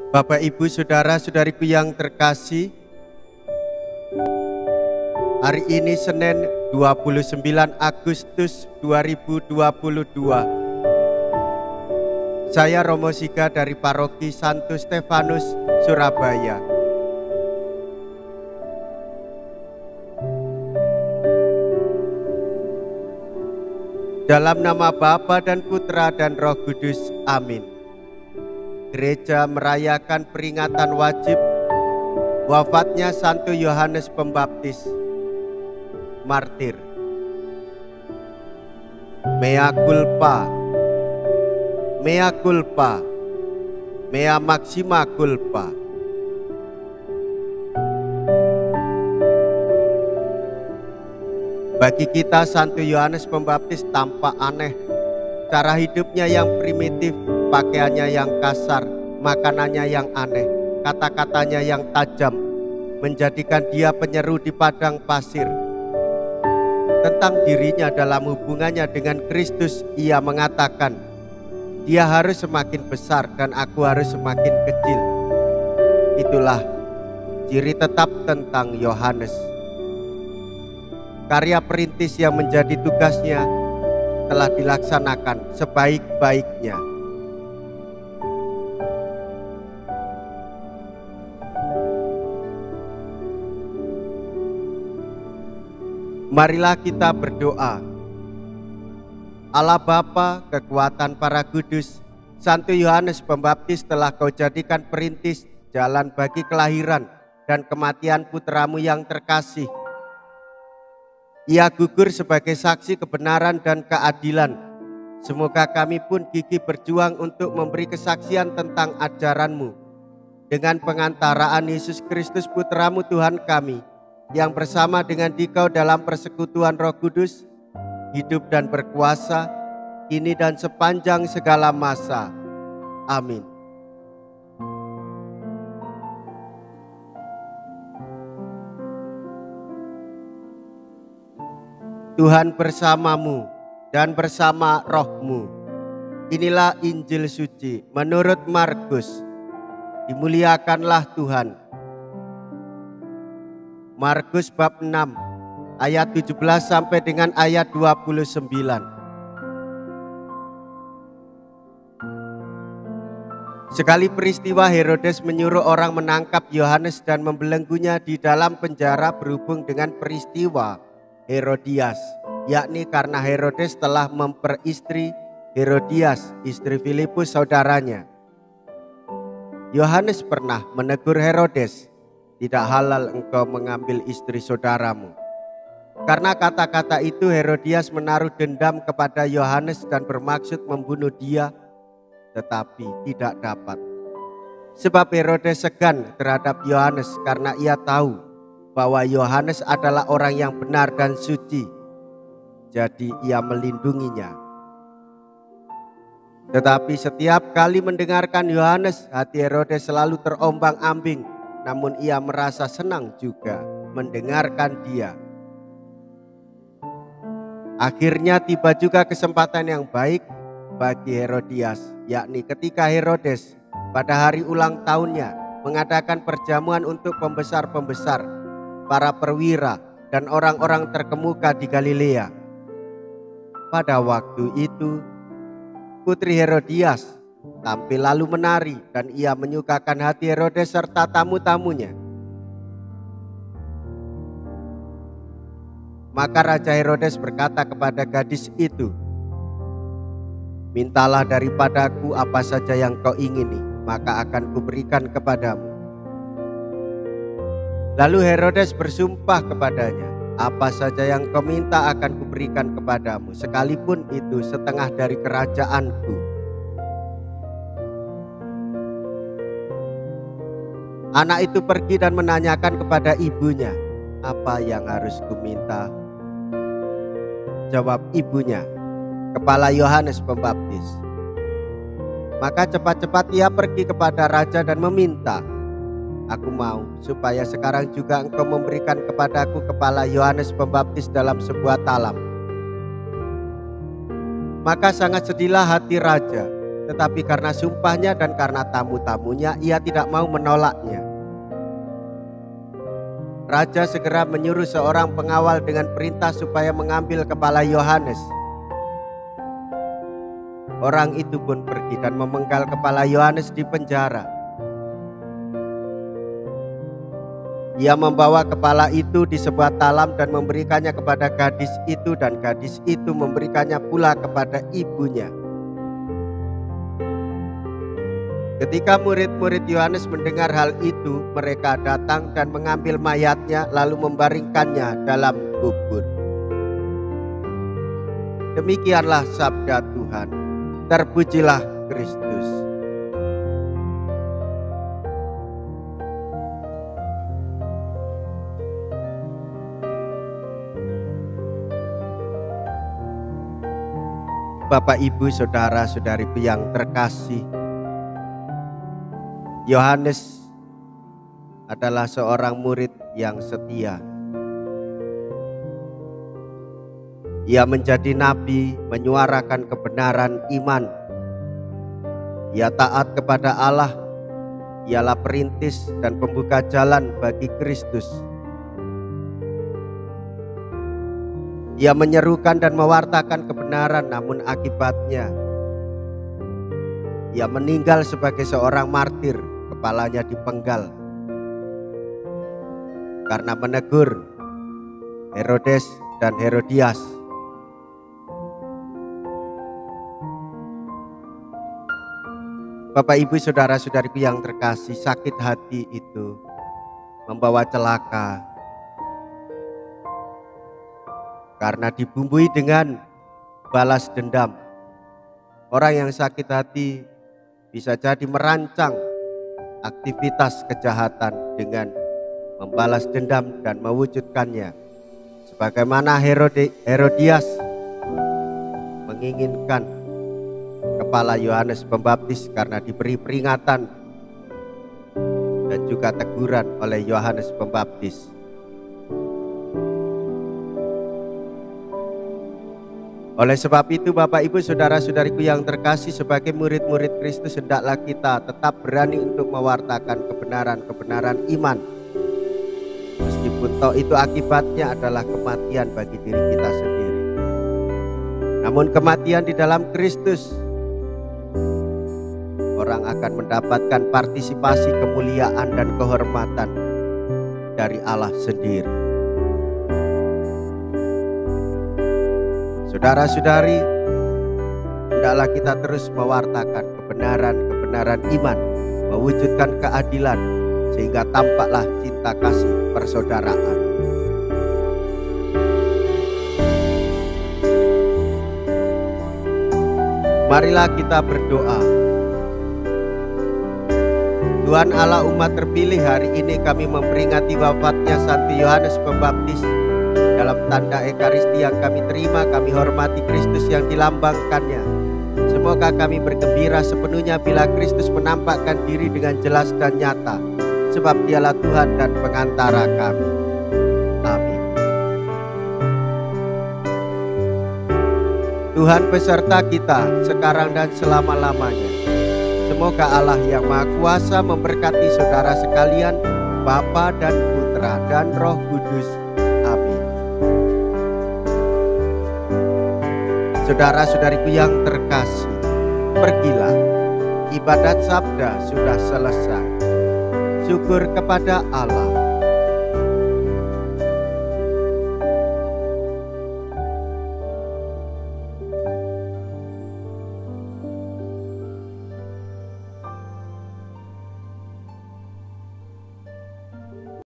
Bapak, Ibu, Saudara-saudariku yang terkasih, hari ini Senin 29 Agustus 2022. Saya Romo Siga dari Paroki Santo Stefanus, Surabaya. Dalam nama Bapa dan Putra dan Roh Kudus, amin. Gereja merayakan peringatan wajib wafatnya Santo Yohanes Pembaptis, martir. Mea culpa, mea culpa, mea maxima culpa. Bagi kita, Santo Yohanes Pembaptis tampak aneh. Cara hidupnya yang primitif, pakaiannya yang kasar, makanannya yang aneh, kata-katanya yang tajam, menjadikan dia penyeru di padang pasir. Tentang dirinya dalam hubungannya dengan Kristus, ia mengatakan, "Dia harus semakin besar dan aku harus semakin kecil." Itulah ciri tetap tentang Yohanes. Karya perintis yang menjadi tugasnya telah dilaksanakan sebaik-baiknya. Marilah kita berdoa. Allah Bapa, kekuatan para kudus, Santo Yohanes Pembaptis telah Kau jadikan perintis jalan bagi kelahiran dan kematian putramu yang terkasih. Ia gugur sebagai saksi kebenaran dan keadilan. Semoga kami pun gigih berjuang untuk memberi kesaksian tentang ajaran-Mu. Dengan pengantaraan Yesus Kristus Putramu Tuhan kami, yang bersama dengan Dikau dalam persekutuan Roh Kudus, hidup dan berkuasa, kini dan sepanjang segala masa. Amin. Tuhan bersamamu dan bersama rohmu. Inilah Injil suci menurut Markus. Dimuliakanlah Tuhan. Markus bab 6 ayat 17 sampai dengan ayat 29. Sekali peristiwa, Herodes menyuruh orang menangkap Yohanes dan membelenggunya di dalam penjara berhubung dengan peristiwa Herodias, yakni karena Herodes telah memperistri Herodias, istri Filipus saudaranya. Yohanes pernah menegur Herodes, "Tidak halal engkau mengambil istri saudaramu." Karena kata-kata itu Herodias menaruh dendam kepada Yohanes dan bermaksud membunuh dia, tetapi tidak dapat. Sebab Herodes segan terhadap Yohanes karena ia tahu bahwa Yohanes adalah orang yang benar dan suci. Jadi ia melindunginya. Tetapi setiap kali mendengarkan Yohanes, hati Herodes selalu terombang-ambing. Namun ia merasa senang juga mendengarkan dia. Akhirnya tiba juga kesempatan yang baik bagi Herodias, yakni ketika Herodes pada hari ulang tahunnya mengadakan perjamuan untuk pembesar-pembesar, para perwira dan orang-orang terkemuka di Galilea. Pada waktu itu, putri Herodias tampil lalu menari dan ia menyukakan hati Herodes serta tamu-tamunya. Maka Raja Herodes berkata kepada gadis itu, "Mintalah daripadaku apa saja yang kau ingini, maka akan kuberikan kepadamu." Lalu Herodes bersumpah kepadanya, "Apa saja yang kau minta akan kuberikan kepadamu, sekalipun itu setengah dari kerajaanku." Anak itu pergi dan menanyakan kepada ibunya, "Apa yang harus kuminta?" Jawab ibunya, "Kepala Yohanes Pembaptis." Maka cepat-cepat ia pergi kepada raja dan meminta, "Aku mau supaya sekarang juga engkau memberikan kepadaku kepala Yohanes Pembaptis dalam sebuah talam." Maka sangat sedihlah hati raja, tetapi karena sumpahnya dan karena tamu-tamunya ia tidak mau menolaknya. Raja segera menyuruh seorang pengawal dengan perintah supaya mengambil kepala Yohanes. Orang itu pun pergi dan memenggal kepala Yohanes di penjara. Ia membawa kepala itu di sebuah talam dan memberikannya kepada gadis itu, dan gadis itu memberikannya pula kepada ibunya. Ketika murid-murid Yohanes mendengar hal itu, mereka datang dan mengambil mayatnya lalu membaringkannya dalam kubur. Demikianlah sabda Tuhan. Terpujilah Kristus. Bapak, Ibu, saudara-saudariku yang terkasih, Yohanes adalah seorang murid yang setia. Ia menjadi nabi, menyuarakan kebenaran iman. Ia taat kepada Allah. Ialah perintis dan pembuka jalan bagi Kristus. Ia menyerukan dan mewartakan kebenaran, namun akibatnya ia meninggal sebagai seorang martir, kepalanya dipenggal karena menegur Herodes dan Herodias. Bapak, Ibu, saudara-saudariku yang terkasih, sakit hati itu membawa celaka karena dibumbui dengan balas dendam. Orang yang sakit hati bisa jadi merancang aktivitas kejahatan dengan membalas dendam dan mewujudkannya. Sebagaimana Herodias menginginkan kepala Yohanes Pembaptis karena diberi peringatan dan juga teguran oleh Yohanes Pembaptis. Oleh sebab itu, Bapak, Ibu, saudara-saudariku yang terkasih, sebagai murid-murid Kristus hendaklah kita tetap berani untuk mewartakan kebenaran-kebenaran iman. Meskipun toh itu akibatnya adalah kematian bagi diri kita sendiri. Namun kematian di dalam Kristus, orang akan mendapatkan partisipasi kemuliaan dan kehormatan dari Allah sendiri. Saudara-saudari, hendaklah kita terus mewartakan kebenaran-kebenaran iman, mewujudkan keadilan, sehingga tampaklah cinta kasih persaudaraan. Marilah kita berdoa. Tuhan Allah umat terpilih, hari ini kami memperingati wafatnya Santo Yohanes Pembaptis. Dalam tanda Ekaristi yang kami terima, kami hormati Kristus yang dilambangkannya. Semoga kami bergembira sepenuhnya bila Kristus menampakkan diri dengan jelas dan nyata, sebab Dialah Tuhan dan pengantara kami. Amin. Tuhan beserta kita sekarang dan selama-lamanya. Semoga Allah yang Maha Kuasa memberkati saudara sekalian, Bapa dan Putra dan Roh Kudus. Amin. Saudara-saudariku yang terkasih, pergilah, ibadat sabda sudah selesai. Syukur kepada Allah.